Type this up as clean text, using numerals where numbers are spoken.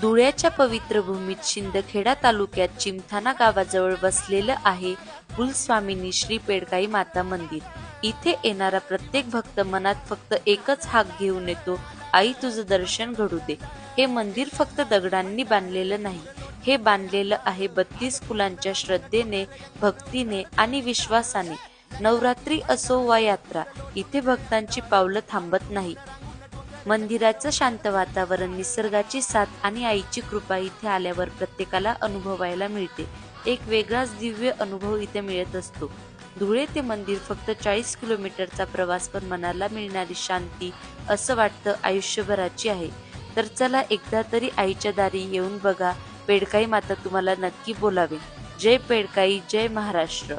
धुळ्याच्या पवित्र भूमीत शिंदखेडा तालुक्यात चिमठाणा गावाजवळ वसलेलं आहे कुलस्वामिनी श्री पेडकाई माता मंदिर। इथे येणारा प्रत्येक भक्त मनात फक्त एकच हाक घेऊन येतो, आई तुझं दर्शन घडू दे। हे मंदिर फक्त दगडांनी बांधलेलं नाही, हे बांधलेलं आहे 32 कुलांच्या श्रद्धेने, भक्तीने आणि विश्वासाने। नवरात्री असो वा यात्रा, इथे भक्तांची पावलं थांबत नाही। मंदिराचं शांत वातावरण, निसर्गाची साथ आणि आईची कृपा इथे आल्यावर प्रत्येकाला अनुभवायला मिळते। एक वेगळाच दिव्य अनुभव इथे मिळत असतो। धुळे ते मंदिर फक्त 40 किलोमीटरचा प्रवास, पण मनाला मिळणारी शांती असं वाटतं आयुष्यभराची आहे। तर चला एकदा तरी आईच्या दारी येऊन बघा, पेडकाई माता तुम्हाला नक्की बोलावेल। जय पेडकाई, जय महाराष्ट्र।